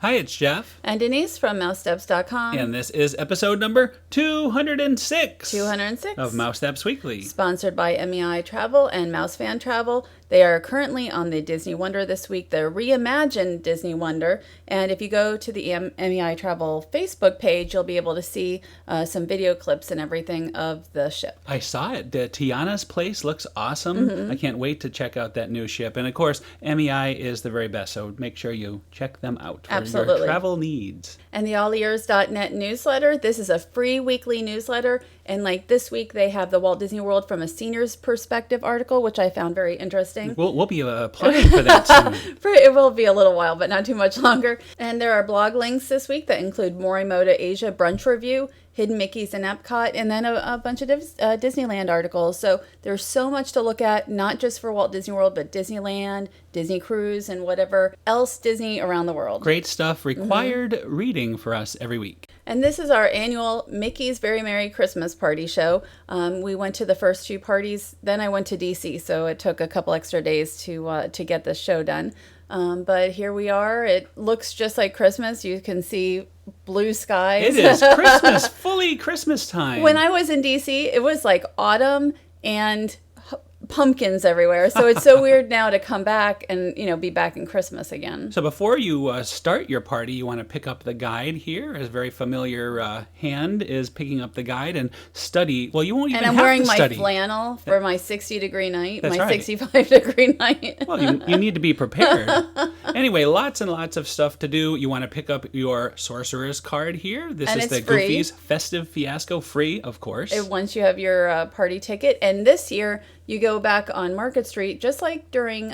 Hi, it's Jeff. And Denise from Mousesteps.com. And this is episode number 206. 206. Of Mousesteps Weekly. Sponsored by MEI Travel and Mouse Fan Travel. They are currently on the Disney Wonder this week, the reimagined Disney Wonder. And if you go to the MEI Travel Facebook page, you'll be able to see some video clips and everything of the ship. I saw it. Tiana's place looks awesome. Mm-hmm. I can't wait to check out that new ship. And of course, MEI is the very best, so make sure you check them out for your travel needs. And the allears.net newsletter. This is a free weekly newsletter. And like this week, they have the Walt Disney World from a senior's perspective article, which I found very interesting. We'll be applying for that soon. It will be a little while, but not too much longer. And there are blog links this week that include Morimoto Asia Brunch Review, Hidden Mickeys in Epcot, and then a bunch of Disneyland articles. So there's so much to look at, not just for Walt Disney World, but Disneyland, Disney Cruise, and whatever else Disney around the world. Great stuff. Required reading for us every week. And this is our annual Mickey's Very Merry Christmas Party show. We went to the first two parties, then I went to DC, so it took a couple extra days to get this show done. But here we are. It looks just like Christmas. You can see blue skies. It is Christmas, fully Christmas time. When I was in DC, it was like autumn and pumpkins everywhere. So it's so weird now to come back and, be back in Christmas again. So before you start your party, you want to pick up the guide here. A very familiar hand is picking up the guide and study. Well, you won't even have to study. And I'm wearing my flannel for my 60-degree night, That's my right. 65-degree night. Well, you need to be prepared. Anyway, lots and lots of stuff to do. You want to pick up your Sorcerer's card here. This is the free. Goofy's Festive Fiasco, free, of course. Once you have your party ticket. And this year, you go back on Market Street, just like during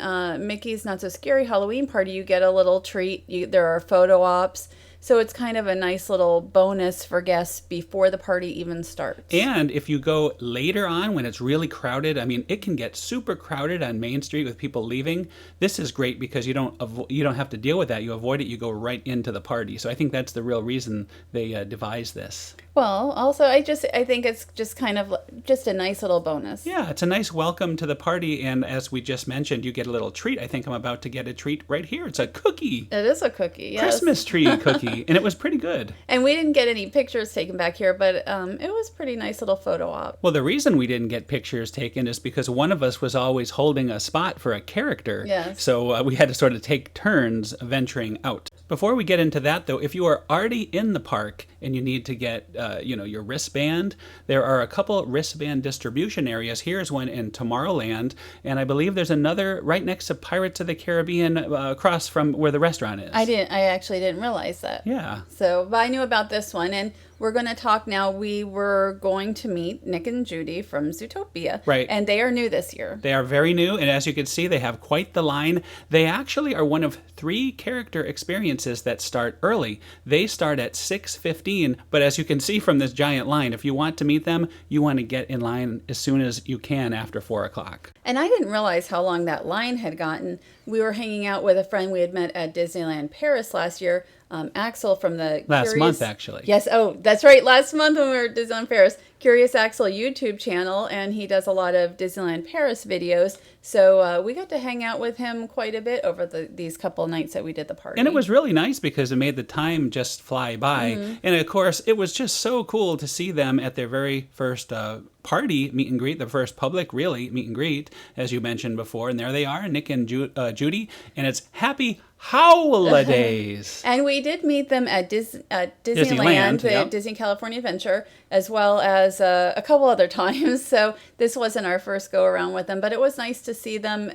Mickey's Not So Scary Halloween Party, you get a little treat. There are photo ops. So it's kind of a nice little bonus for guests before the party even starts. And if you go later on when it's really crowded, it can get super crowded on Main Street with people leaving. This is great because you don't have to deal with that. You avoid it. You go right into the party. So I think that's the real reason they devised this. Well, also, I think it's just kind of just a nice little bonus. Yeah, it's a nice welcome to the party. And as we just mentioned, you get a little treat. I think I'm about to get a treat right here. It's a cookie. It is a cookie, yes. Christmas tree cookie. And it was pretty good. And we didn't get any pictures taken back here, but it was pretty nice little photo op. Well, the reason we didn't get pictures taken is because one of us was always holding a spot for a character. Yes. So we had to sort of take turns venturing out. Before we get into that, though, if you are already in the park and you need to get, your wristband, there are a couple wristband distribution areas. Here's one in Tomorrowland, and I believe there's another right next to Pirates of the Caribbean across from where the restaurant is. I actually didn't realize that. Yeah. So, but I knew about this one, and we're going to talk now. We were going to meet Nick and Judy from Zootopia. Right. And they are new this year. They are very new, and as you can see, they have quite the line. They actually are one of 3 character experiences that start early. They start at 6:15, but as you can see from this giant line, if you want to meet them, you want to get in line as soon as you can after 4 o'clock. And I didn't realize how long that line had gotten. We were hanging out with a friend we had met at Disneyland Paris last year, Axel from the Last month, actually. Yes, that's right. Last month when we were at Disneyland Paris. Curious Axel YouTube channel, and he does a lot of Disneyland Paris videos. So we got to hang out with him quite a bit over these couple nights that we did the party. And it was really nice because it made the time just fly by. Mm-hmm. And of course, it was just so cool to see them at their very first party meet and greet, the first public, really, meet and greet, as you mentioned before. And there they are, Nick and Judy. And it's Happy Holidays. And we did meet them at Disneyland, the yep. Disney California Adventure, as well as a couple other times. So this wasn't our first go around with them, but it was nice to see them.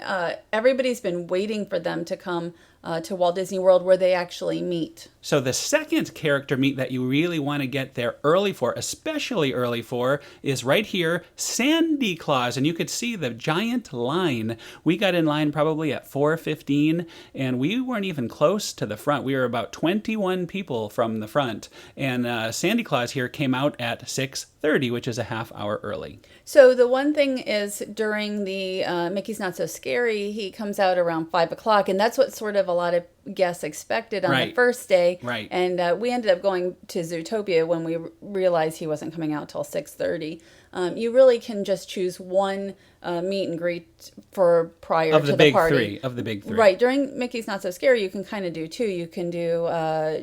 Everybody's been waiting for them to come to Walt Disney World where they actually meet. So the second character meet that you really want to get there early for, especially early for, is right here, Sandy Claus. And you could see the giant line. We got in line probably at 4:15, and we weren't even close to the front. We were about 21 people from the front. And Sandy Claus here came out at 6:30, which is a half hour early. So the one thing is during the Mickey's Not So Scary, he comes out around 5 o'clock, and that's what sort of a lot of guests expected on the Right. first day. Right. And we ended up going to Zootopia when we realized he wasn't coming out till 6:30. You really can just choose one meet and greet for prior Of to the the big party. three. Of the big three. Right. During Mickey's Not So Scary, you can kind of do two. You can do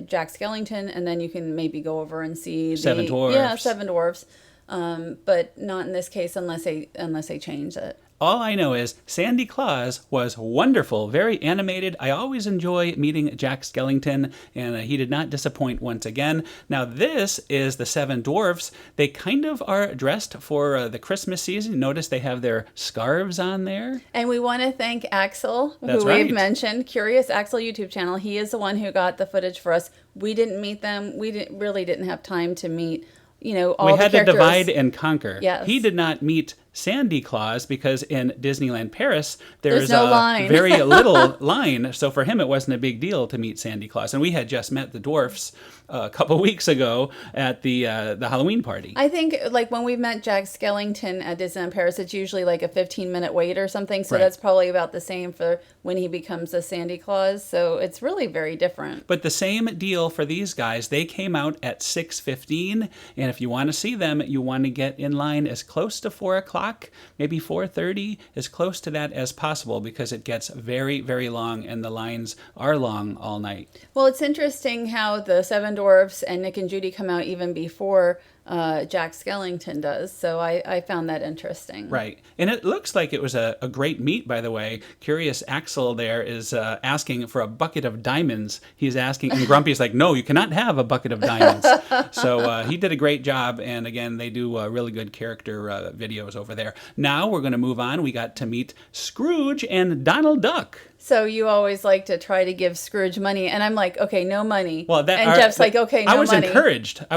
Jack Skellington, and then you can maybe go over and see Seven Dwarfs. Yeah, Seven Dwarfs. But not in this case unless they change it. All I know is Sandy Claus was wonderful, very animated. I always enjoy meeting Jack Skellington, and he did not disappoint once again. Now, this is the Seven Dwarfs. They kind of are dressed for the Christmas season. Notice they have their scarves on there. And we want to thank Axel, That's who right. we've mentioned, Curious Axel YouTube channel. He is the one who got the footage for us. We didn't meet them. We didn't have time to meet, all We the had to characters. divide and conquer. Yes. He did not meet Sandy Claus because in Disneyland Paris, there's no a line. very little line. So for him, it wasn't a big deal to meet Sandy Claus. And we had just met the Dwarfs a couple weeks ago at the Halloween party. I think like when we met Jack Skellington at Disneyland Paris, it's usually like a 15-minute wait or something. So Right. that's probably about the same for when he becomes a Sandy Claus. So it's really very different. But the same deal for these guys. They came out at 6:15, and if you want to see them, you want to get in line as close to 4 o'clock, maybe 4:30, as close to that as possible, because it gets very, very long, and the lines are long all night. Well, it's interesting how the Seven Dwarfs and Nick and Judy come out even before Jack Skellington does. So I found that interesting. Right. And it looks like it was a great meet, by the way. Curious Axel there is asking for a bucket of diamonds. He's asking, and Grumpy's like, no, you cannot have a bucket of diamonds. So he did a great job. And again, they do really good character videos over there. Now we're going to move on. We got to meet Scrooge and Donald Duck. So you always like to try to give Scrooge money, and I'm like, okay, no money. Well, and Jeff's like, okay, no money. I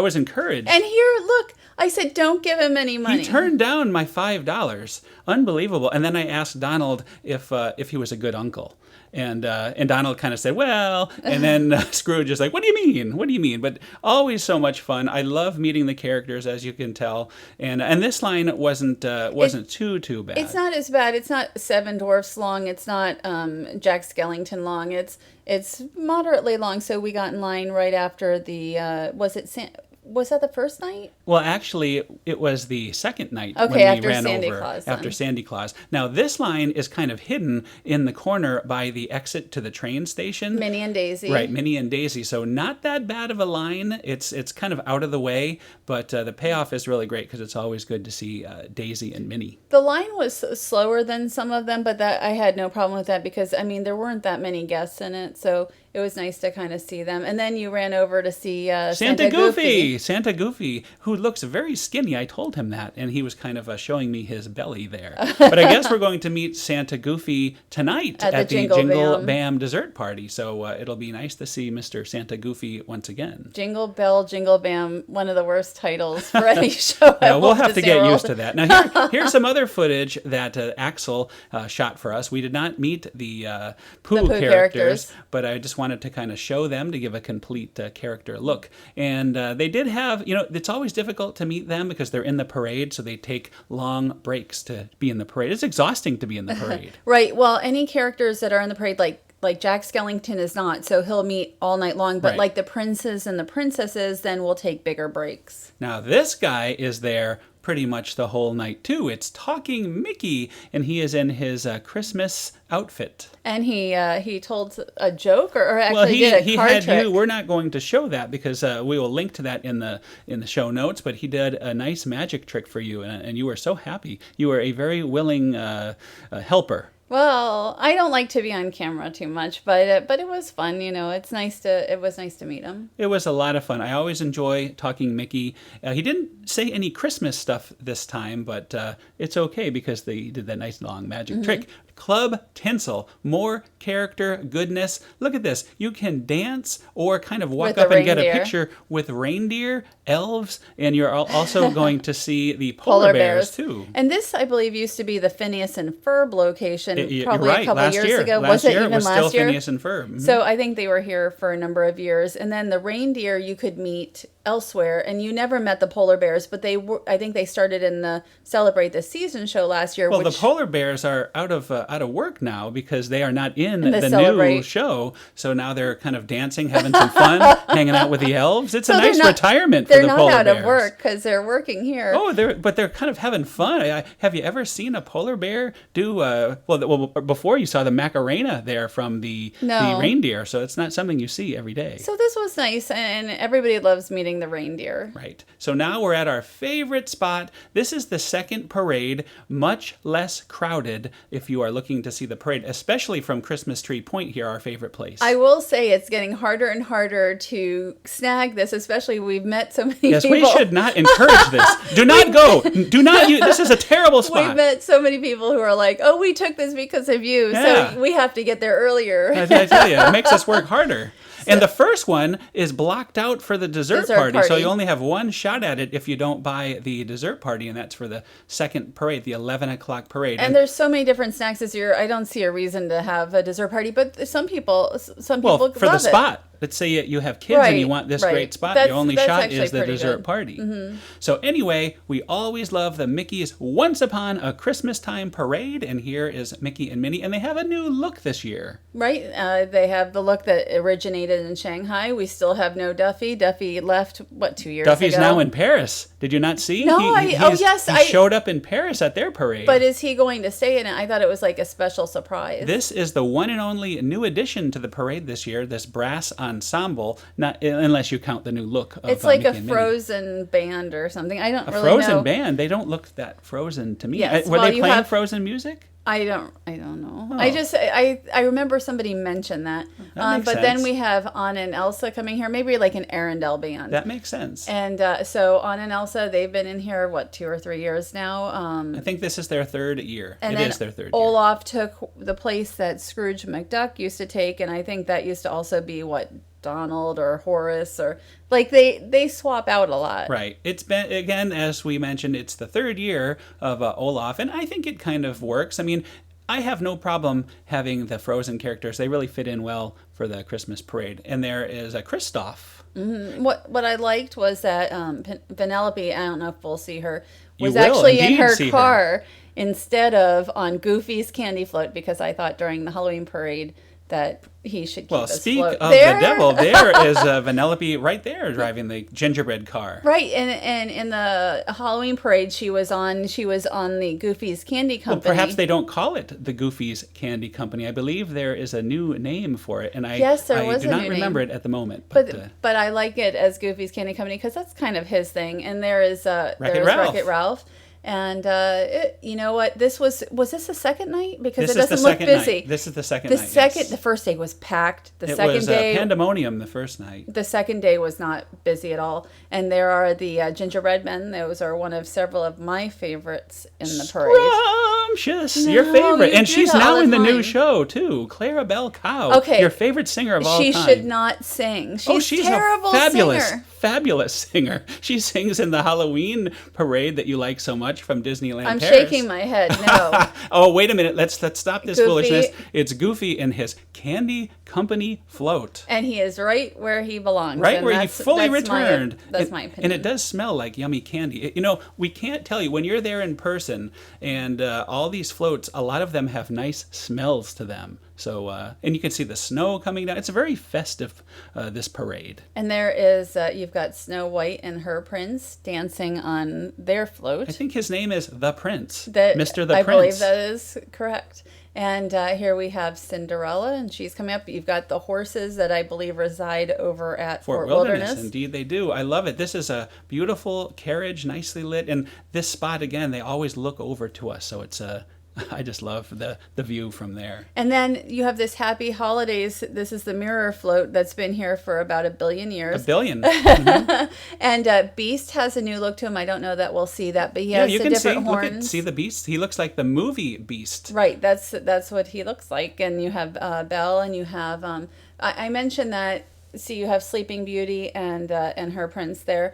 was encouraged. And here, look, I said, don't give him any money. He turned down my $5. Unbelievable. And then I asked Donald if he was a good uncle. And Donald kind of said, well, and then Scrooge is like, what do you mean? What do you mean? But always so much fun. I love meeting the characters, as you can tell. And this line wasn't too bad. It's not as bad. It's not Seven Dwarfs long. It's not Jack Skellington long. It's moderately long. So we got in line right after the, was that the first night? Well, actually, it was the second night Okay, when after we ran Sandy over. Claus, After then. Sandy Claus. Now, this line is kind of hidden in the corner by the exit to the train station. Minnie and Daisy. Right, Minnie and Daisy. So not that bad of a line. It's kind of out of the way, but the payoff is really great because it's always good to see Daisy and Minnie. The line was slower than some of them, but that I had no problem with that because, I mean, there weren't that many guests in it, so it was nice to kind of see them. And then you ran over to see Santa Goofy. Santa Goofy, who looks very skinny. I told him that, and he was kind of showing me his belly there. But I guess we're going to meet Santa Goofy tonight At the the Jingle Jingle Bam. dessert party. So it'll be nice to see Mr. Santa Goofy once again. Jingle Bell, Jingle Bam, one of the worst titles for any show. at Yeah, we'll Walt have to Disney get World. used to that. Now, here's some other footage that Axel shot for us. We did not meet the Pooh Pooh characters, but I just wanted to kind of show them to give a complete character look. And they did have, it's always difficult to meet them because they're in the parade, so they take long breaks to be in the parade. It's exhausting to be in the parade. Right. Well, any characters that are in the parade, like Jack Skellington is not, so he'll meet all night long. But Right. like the princes and the princesses, then we'll take bigger breaks. Now, this guy is there pretty much the whole night, too. It's Talking Mickey, and he is in his Christmas outfit. And he told a joke or actually Well, did a he card had trick. you. We're not going to show that because we will link to that in the show notes. But he did a nice magic trick for you, and you were so happy. You were a very willing helper. Well, I don't like to be on camera too much, but it was fun. It was nice to meet him. It was a lot of fun. I always enjoy Talking Mickey. He didn't say any Christmas stuff this time, but it's okay because they did that nice long magic trick. Club Tinsel, more character goodness. Look at this. You can dance or kind of walk With up a and get a reindeer. picture with reindeer, elves, and you're also going to see the polar bears too. And this, I believe, used to be the Phineas and Ferb location You're probably right. a couple last years year. ago. Last Was it year even was last still year? Phineas and Ferb. Mhm. So I think they were here for a number of years. And then the reindeer you could meet elsewhere, and you never met the polar bears, but I think they started in the Celebrate the Season show last year. Well, the polar bears are out of out of work now because they are not in And the new celebrate. show. So now they're kind of dancing, having some fun, hanging out with the elves. It's a So they're nice not- retirement for the polar bears. They're not out of work because they're working here. Oh, but they're kind of having fun. Have you ever seen a polar bear do? Well, before you saw the Macarena there from the reindeer, so it's not something you see every day. So this was nice, and everybody loves meeting the reindeer. Right. So now we're at our favorite spot. This is the second parade, much less crowded if you are looking to see the parade, especially from Christmas Tree Point here, our favorite place. I will say it's getting harder and harder to snag this, especially we've met so many Yes, people. we should not encourage this. Do not go. Do not use. This is a terrible spot. We've met so many people who are like, oh, we took this because of you, Yeah. so we have to get there earlier. I tell you, it makes us work harder. And the first one is blocked out for the dessert party, so you only have one shot at it if you don't buy the dessert party, and that's for the second parade, the 11 o'clock parade. And there's so many different snacks this year. I don't see a reason to have a dessert party, but some people well, for the love it. spot. Let's say you have kids and you want this great spot. Your only shot actually is the pretty dessert good. party. Mm-hmm. So anyway, we always love the Mickey's Once Upon a Christmas Time parade, and here is Mickey and Minnie, and they have a new look this year. Right. They have the look that originated in Shanghai. We still have no Duffy. Duffy left, 2 years Duffy's ago? now in Paris. Did you not see? No, he showed up in Paris at their parade. But is he going to stay in it? I thought it was like a special surprise. This is the one and only new addition to the parade this year, this brass ensemble, not unless you count the new look of It's like Mickey a and Minnie. Frozen band or something. I don't really Frozen know. band? They don't look that Frozen to me. Yes, Were well, they you playing have- Frozen music? I don't know. Oh. I remember somebody mentioned that. That makes but sense. then we have Anna and Elsa coming here, maybe like an Arendelle band. That makes sense. And so Anna and Elsa, they've been in here, 2 or 3 years now. I think this is their third year. And It then is their third year. Olaf took the place that Scrooge McDuck used to take, and I think that used to also be Donald or Horace, or like they swap out a lot. Right. It's been, again, as we mentioned, it's the third year of Olaf, and I think it kind of works. I mean, I have no problem having the Frozen characters. They really fit in well for the Christmas parade. And there is a Kristoff. Mm-hmm. What I liked was that Penelope, I don't know if we'll see her, was You will actually in indeed her see car instead of on Goofy's candy float, because I thought during the Halloween parade that he should keep Well, his speak float of there. the devil, there is Vanellope right there driving the gingerbread car. Right, and in the Halloween parade, she was on the Goofy's Candy Well, Company. perhaps they don't call it the Goofy's Candy Company. I believe there is a new name for it, and I was do a not new remember name. it at the moment. But I like it as Goofy's Candy Company because that's kind of his thing. And there is Ralph. Wreck-It Ralph. And you know what? Was this the second night? Because This it is the doesn't look second busy. night. This is the second The night. second, yes. the first day was packed. The It second was day, pandemonium the first night. the second day was not busy at all. And there are the gingerbread men. Those are one of several of my favorites in the parade. Scrumptious, No, your favorite. you And do she's that all now the in the new time. show, too. Clarabelle Cow. Okay. Your favorite singer of all She time. should not sing. She's a terrible singer. Fabulous singer. She sings in the Halloween parade that you like so much from Disneyland I'm Paris. shaking my head. No. Oh, wait a minute. Let's stop this Goofy. foolishness. It's Goofy and his Candy Company float. And he is right where he belongs. Right and where he that's- fully that's returned. That's my opinion. And it does smell like yummy candy. We can't tell you, when you're there in person, and all these floats, a lot of them have nice smells to them. So, and you can see the snow coming down. It's very festive, this parade. And there is, you've got Snow White and her prince dancing on their float. I think his name is The Prince. That Mr. The I Prince. believe that is correct. And here we have Cinderella, and she's coming up. You've got the horses that I believe reside over at Fort Wilderness. Indeed, they do. I love it. This is a beautiful carriage, nicely lit. And this spot, again, they always look over to us. So it's I just love the view from there. And then you have this Happy Holidays. This is the mirror float that's been here for about 1 billion years. 1 billion. And Beast has a new look to him. I don't know that we'll see that, but he has you the can different see. horns. See the Beast. He looks like the movie Beast. Right, that's what he looks like. And you have Belle, and you have I mentioned that. See, you have Sleeping Beauty and her prince there,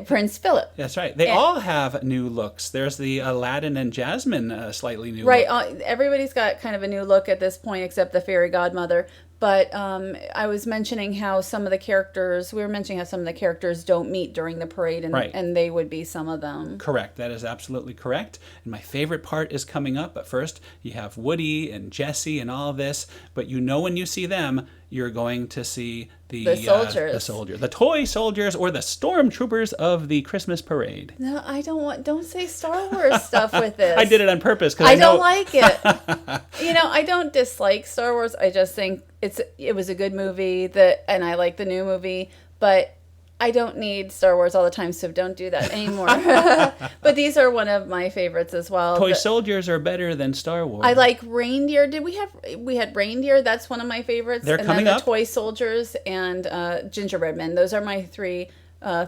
Prince Philip. That's right. They all have new looks. There's the Aladdin and Jasmine slightly new Right, look. everybody's got kind of a new look at this point, except the fairy godmother. But I was mentioning how some of the characters, we were mentioning how some of the characters don't meet during the parade, and, Right. and they would be some of them. Correct. That is absolutely correct. And my favorite part is coming up. But first, you have Woody and Jesse and all of this. But you know when you see them, you're going to see The soldiers. the toy soldiers, or the stormtroopers of the Christmas parade. No, I don't say Star Wars stuff with this. I did it on purpose because I don't like it. I don't dislike Star Wars. I just think it was a good movie, and I like the new movie, but I don't need Star Wars all the time, so don't do that anymore. But these are one of my favorites as well. Toy soldiers are better than Star Wars. I like reindeer. We had reindeer? That's one of my favorites. They're coming then up. The toy soldiers and gingerbread men. Those are my three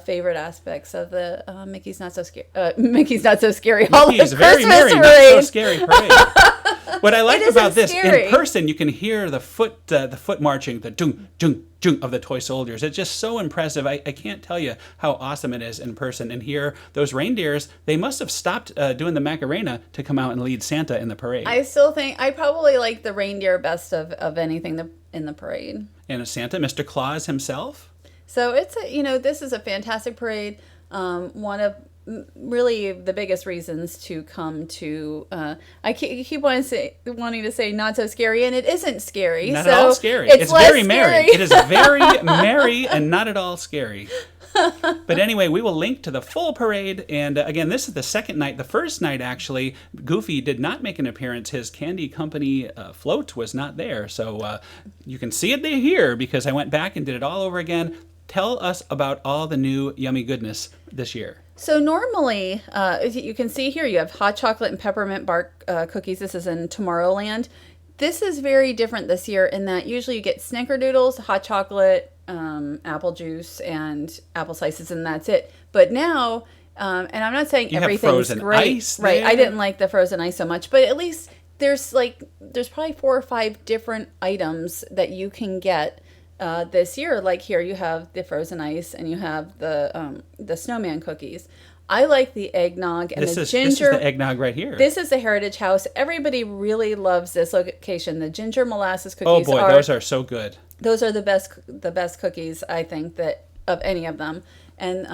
favorite aspects of the Mickey's Not So Scary. Mickey's Not So Scary. Mickey's very merry, not so scary parade. What I like about this, scary. in person, you can hear the foot marching, the dung, dung, dung of the toy soldiers. It's just so impressive. I can't tell you how awesome it is in person. And here, those reindeers, they must have stopped doing the Macarena to come out and lead Santa in the parade. I still think I probably like the reindeer best of anything in the parade. And Santa, Mr. Claus himself. So this is a fantastic parade. One of really the biggest reasons to come to. I keep wanting to say not so scary, and it isn't scary. Not so at all scary. It's less very merry. scary. It is very merry and not at all scary. But anyway, we will link to the full parade. And again, this is the second night. The first night, actually, Goofy did not make an appearance. His candy company float was not there. So you can see it here because I went back and did it all over again. Tell us about all the new yummy goodness this year. So normally, you can see here, you have hot chocolate and peppermint bark cookies. This is in Tomorrowland. This is very different this year in that usually you get snickerdoodles, hot chocolate, apple juice, and apple slices, and that's it. But now, and I'm not saying you everything's have frozen great. ice Right, there. I didn't like the frozen ice so much, but at least there's probably 4 or 5 different items that you can get this year. Like here, you have the frozen ice and you have the snowman cookies. I like the eggnog and the ginger. This is the eggnog right here. This is the Heritage House. Everybody really loves this location. The ginger molasses cookies. Oh boy, those are so good. Those are the best cookies, I think, that of any of them. And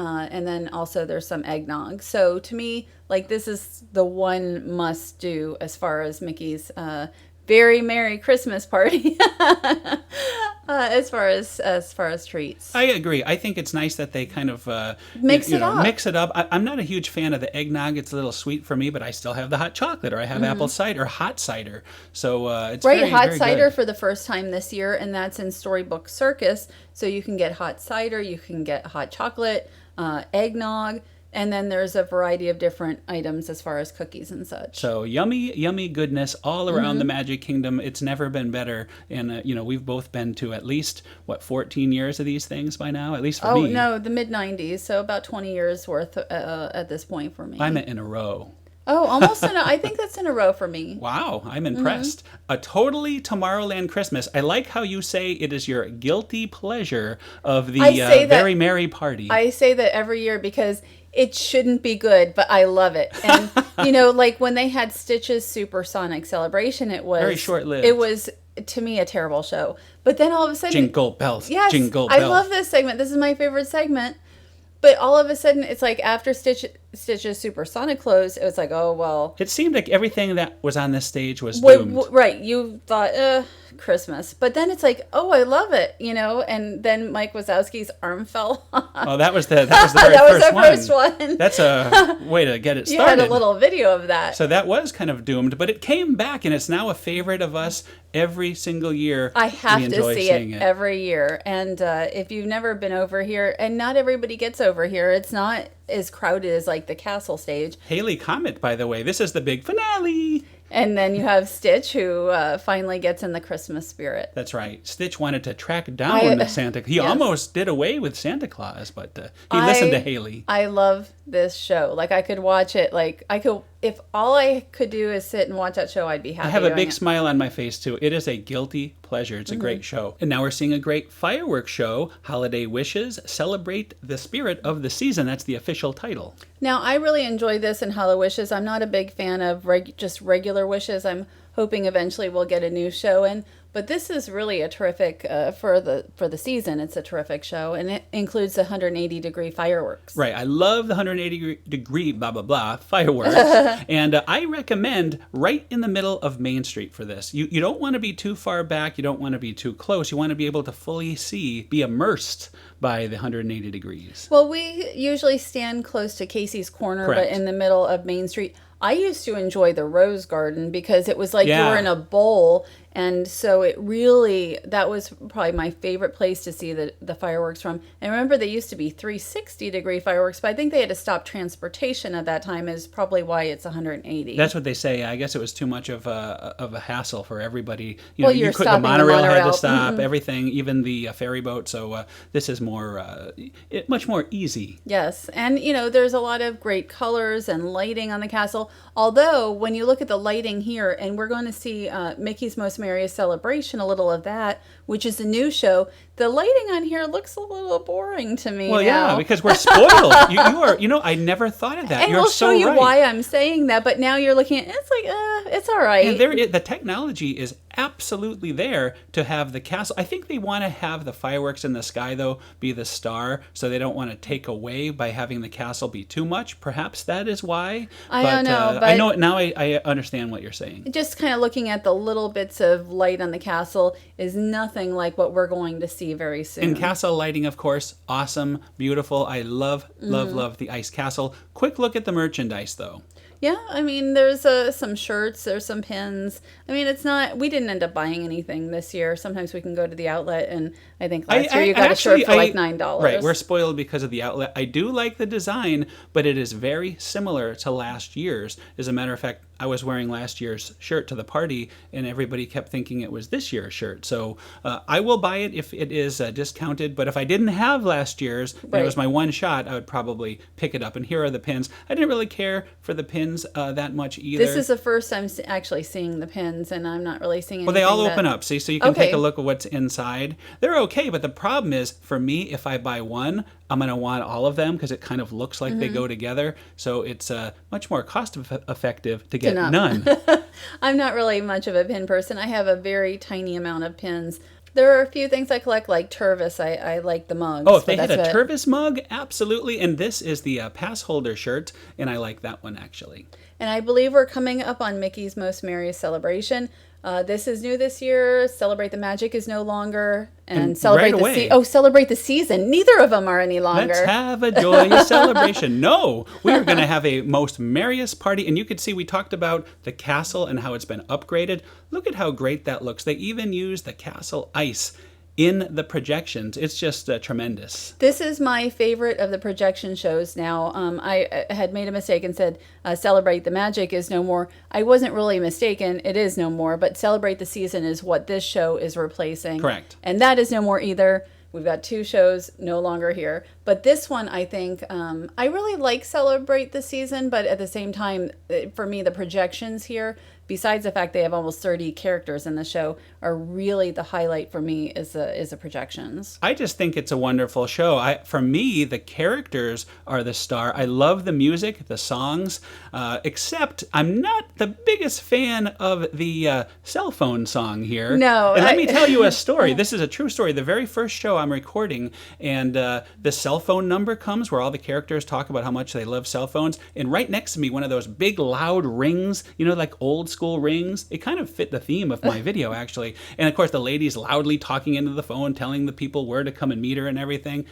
then also there's some eggnog. So to me, this is the one must do as far as Mickey's very Merry Christmas party. As far as treats. I agree. I think it's nice that they kind of mix it up. I'm not a huge fan of the eggnog. It's a little sweet for me, but I still have the hot chocolate, or I have apple cider, hot cider. So it's very, hot very cider good. for the first time this year, and that's in Storybook Circus. So you can get hot cider, you can get hot chocolate, eggnog. And then there's a variety of different items as far as cookies and such. So yummy, yummy goodness all around the Magic Kingdom. It's never been better. And, we've both been to at least, 14 years of these things by now? At least for me. Oh, no, the mid-90s. So about 20 years worth at this point for me. I'm in a row. Oh, almost I think that's in a row for me. Wow, I'm impressed. A totally Tomorrowland Christmas. I like how you say it is your guilty pleasure of the very merry party. I say that every year because it shouldn't be good, but I love it. And, when they had Stitch's Supersonic Celebration, it was... Very short-lived. It was, to me, a terrible show. But then all of a sudden... Jingle bells, yes, jingle bells. I love this segment. This is my favorite segment. But all of a sudden, it's like after Stitch's Supersonic closed, it was like, oh, well... It seemed like everything that was on this stage was doomed. Right. You thought, Christmas. But then it's like, oh, I love it, and then Mike Wazowski's arm fell off. Oh, that was the very first one. That's a way to get it started. You had a little video of that. So that was kind of doomed, but it came back, and it's now a favorite of us every single year. I have to see it every year. And if you've never been over here, and not everybody gets over here, it's not as crowded as the castle stage. Haley Comet, by the way, this is the big finale. And then you have Stitch, who finally gets in the Christmas spirit. That's right. Stitch wanted to track down Santa. He almost did away with Santa Claus, but he listened to Haley. I love this show. I could watch it. If all I could do is sit and watch that show, I'd be happy. I have a big smile on my face, too. It is a guilty pleasure. It's a great show. And now we're seeing a great fireworks show, Holiday Wishes, Celebrate the Spirit of the Season. That's the official title. Now, I really enjoy this in Hollow Wishes. I'm not a big fan of just regular wishes. I'm hoping eventually we'll get a new show in. But this is really a terrific for the season. It's a terrific show, and it includes the 180-degree fireworks. Right. I love the 180-degree blah, blah, blah fireworks. And I recommend right in the middle of Main Street for this. You don't want to be too far back. You don't want to be too close. You want to be able to fully see, be immersed by the 180 degrees. Well, we usually stand close to Casey's Corner, Correct. but in the middle of Main Street. I used to enjoy the Rose Garden because it was like you were in a bowl. And so that was probably my favorite place to see the fireworks from. And remember, they used to be 360-degree fireworks, but I think they had to stop transportation at that time, is probably why it's 180. That's what they say. I guess it was too much of a hassle for everybody. Well, you you're couldn't. The stopping the monorail had to monorail. stop. Everything, even the ferry boat. So this is much more easy. Yes, and there's a lot of great colors and lighting on the castle. Although, when you look at the lighting here, and we're going to see Mickey's Most Merriest Celebration, a little of that, which is a new show, the lighting on here looks a little boring to me. Well, now. yeah, because we're spoiled. you are. I never thought of that. And You're we'll so show you right. why I'm saying that, but now you're looking at it's like, it's all right. And the technology is absolutely there to have the castle. I think they want to have the fireworks in the sky, though, be the star, so they don't want to take away by having the castle be too much. Perhaps that is why. I don't know, but I know it now. I understand what you're saying. Just kind of looking at the little bits of light on the castle is nothing like what we're going to see very soon. And castle lighting, of course, awesome, beautiful. I love the ice castle. Quick look at the merchandise, though. Yeah, I mean, there's some shirts, there's some pins. I mean, we didn't end up buying anything this year. Sometimes we can go to the outlet, and I think last year you got a shirt for like $9. Right, we're spoiled because of the outlet. I do like the design, but it is very similar to last year's. As a matter of fact, I was wearing last year's shirt to the party, and everybody kept thinking it was this year's shirt. So I will buy it if it is discounted, but if I didn't have last year's, and it was my one shot, I would probably pick it up. And here are the pins. I didn't really care for the pins that much either. This is the first time actually seeing the pins, and I'm not really seeing anything. Well, they all open up, see, so you can take a look at what's inside. They're okay, but the problem is, for me, if I buy one, I'm going to want all of them because it kind of looks like they go together. So it's much more cost-effective to get none. I'm not really much of a pin person. I have a very tiny amount of pins. There are a few things I collect, like Tervis. I like the mugs. Oh, if they had a Tervis mug, absolutely. And this is the pass holder shirt, and I like that one, actually. And I believe we're coming up on Mickey's Most Merriest Celebration. This is new this year. Celebrate the Magic is no longer. And celebrate celebrate the season. Neither of them are any longer. Let's have a joyous celebration. No, we are going to have a most merriest party. And you can see we talked about the castle and how it's been upgraded. Look at how great that looks. They even use the castle ice in the projections. It's just tremendous. This is my favorite of the projection shows now. I had made a mistake and said Celebrate the Magic is no more. I wasn't really mistaken. It is no more, but Celebrate the Season is what this show is replacing. Correct. And that is no more either. We've got two shows no longer here. But this one, I think, I really like Celebrate the Season, but at the same time, for me, the projections here, besides the fact they have almost 30 characters in the show, are really the highlight for me is the projections. I just think it's a wonderful show. For me, the characters are the star. I love the music, the songs, except I'm not the biggest fan of the cell phone song here. No. And let me tell you a story. This is a true story. The very first show I'm recording, and the cell phone number comes where all the characters talk about how much they love cell phones, and right next to me, one of those big loud rings, like old school rings. It kind of fit the theme of my video, actually. And of course, the lady's loudly talking into the phone, telling the people where to come and meet her and everything.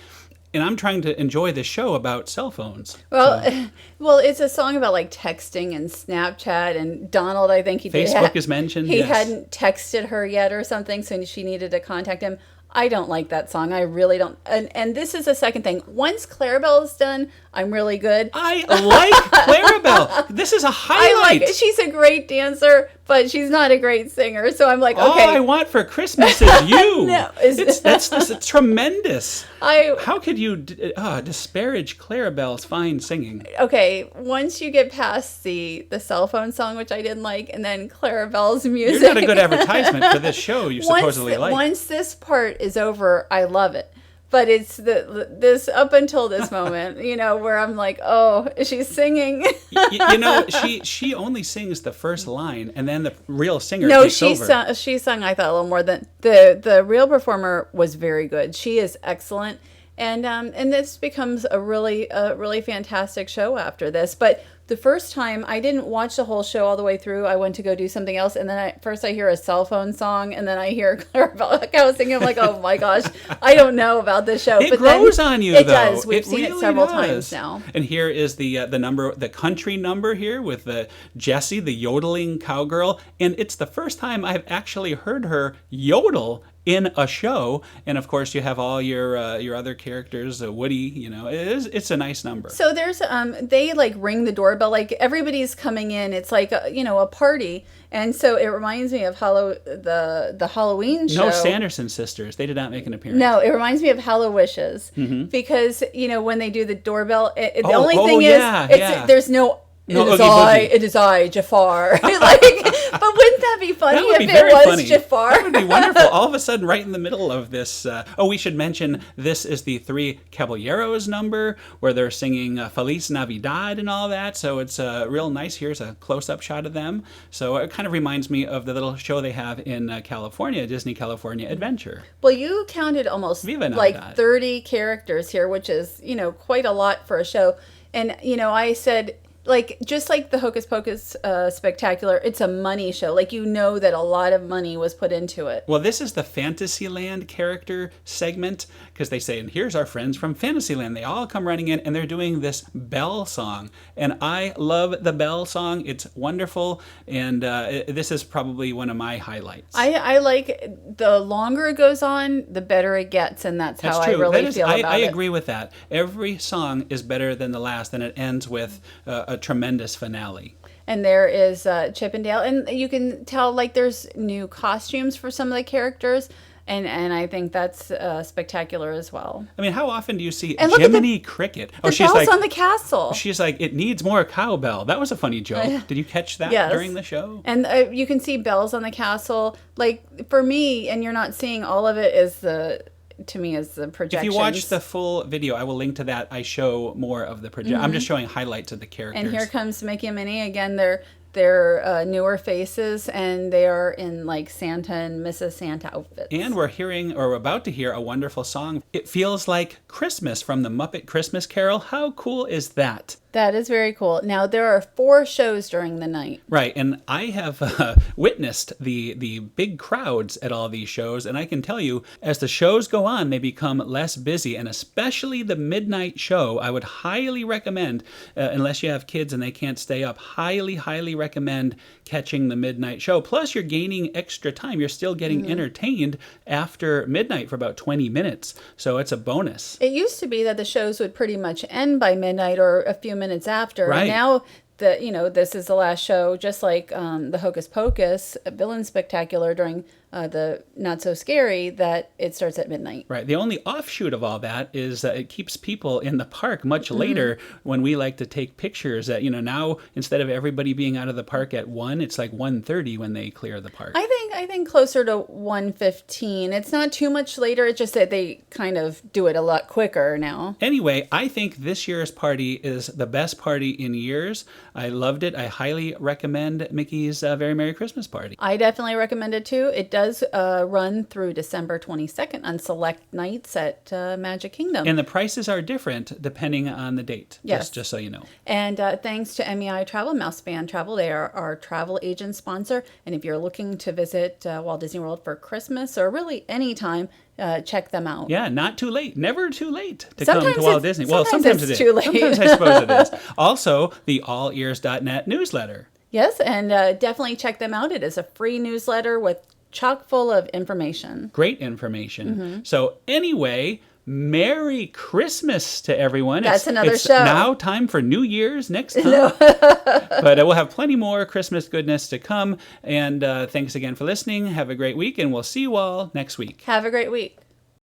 And I'm trying to enjoy this show about cell phones. Well, it's a song about like texting and Snapchat, and Donald, I think Facebook is mentioned. He hadn't texted her yet or something, so she needed to contact him. I don't like that song. I really don't. And this is the second thing. Once Clarabelle is done, I'm really good. I like Clarabelle. This is a highlight. She's a great dancer, but she's not a great singer. So I'm like, okay. All I want for Christmas is you. No, that's tremendous. How could you disparage Clarabelle's fine singing? Okay, once you get past the cell phone song, which I didn't like, and then Clarabelle's music. You're not a good advertisement for this show you supposedly like. Once this part is over, I love it. But it's this up until this moment, where I'm like, oh, she's singing. She only sings the first line, and then the real singer No, takes over. She sung, I thought, a little more than the real performer was very good. She is excellent. And this becomes a really fantastic show after this. But the first time, I didn't watch the whole show all the way through. I went to go do something else, and then first I hear a cell phone song, and then I hear Clara Bellicco singing. I'm like, oh my gosh, I don't know about this show. It grows on you, it though. Does. We've seen really it several does. times now. And here is the number, the country number here with the Jessie, the yodeling cowgirl, and it's the first time I've actually heard her yodel in a show. And of course you have all your other characters, Woody, it's a nice number. So there's they like ring the doorbell, like everybody's coming in. It's like a party, and so it reminds me of the Halloween show. No Sanderson sisters, they did not make an appearance. No, it reminds me of Hallow Wishes, because when they do the doorbell, the only thing is there's no. It is I, Jafar. But wouldn't that be funny if it was funny. Jafar? That would be wonderful. All of a sudden, right in the middle of this. We should mention this is the Three Caballeros number where they're singing Feliz Navidad and all that. So it's real nice. Here's a close-up shot of them. So it kind of reminds me of the little show they have in California, Disney California Adventure. Well, you counted almost like 30 characters here, which is quite a lot for a show. And I said, just like the Hocus Pocus Spectacular, it's a money show. That a lot of money was put into it. Well, this is the Fantasyland character segment, because they say, and here's our friends from Fantasyland. They all come running in, and they're doing this bell song. And I love the bell song. It's wonderful, and this is probably one of my highlights. I like the longer it goes on, the better it gets, and that's how I really feel about it. I agree with that. Every song is better than the last, and it ends with a tremendous finale. And there is Chip and Dale, and you can tell there's new costumes for some of the characters, and I think that's spectacular as well. I mean, how often do you see Jiminy Cricket? She's bells on the castle. She's like, it needs more cowbell. That was a funny joke. Did you catch that during the show? And you can see bells on the castle. For me, and you're not seeing all of it, is the projections. If you watch the full video, I will link to that. I show more of the projection. I'm just showing highlights of the characters. And here comes Mickey and Minnie again. They're newer faces, and they are in Santa and Mrs. Santa outfits. And we're about to hear a wonderful song. It feels like Christmas from the Muppet Christmas Carol. How cool is that? That is very cool. Now, there are 4 shows during the night. Right, and I have witnessed the big crowds at all these shows, and I can tell you, as the shows go on, they become less busy, and especially the midnight show, I would highly recommend, unless you have kids and they can't stay up, highly recommend catching the midnight show. Plus, you're gaining extra time. You're still getting entertained after midnight for about 20 minutes, so it's a bonus. It used to be that the shows would pretty much end by midnight or a few minutes after. Right. Now this is the last show, just like the Hocus Pocus Villain Spectacular during the Not So Scary, that it starts at midnight. Right. The only offshoot of all that is it keeps people in the park much later when we like to take pictures. Now instead of everybody being out of the park at 1, it's like 1:30 when they clear the park. I think closer to 1:15. It's not too much later. It's just that they kind of do it a lot quicker now. Anyway, I think this year's party is the best party in years. I loved it. I highly recommend Mickey's Very Merry Christmas Party. I definitely recommend it too. It does run through December 22nd on select nights at Magic Kingdom. And the prices are different depending on the date. Yes. Just so you know. And thanks to MEI Travel, Mouseband Travel, they are our travel agent sponsor. And if you're looking to visit Walt Disney World for Christmas or really any time, check them out. Yeah, not too late. Never too late to come to Walt Disney. Well, sometimes it is. Too late. Sometimes I suppose it is. Also, the allears.net newsletter. Yes, and definitely check them out. It is a free newsletter with chock full of information. Great information. So anyway, Merry Christmas to everyone. That's another it's show. Now time for New Year's next time. But we'll have plenty more Christmas goodness to come. And thanks again for listening. Have a great week, and we'll see you all next week. Have a great week.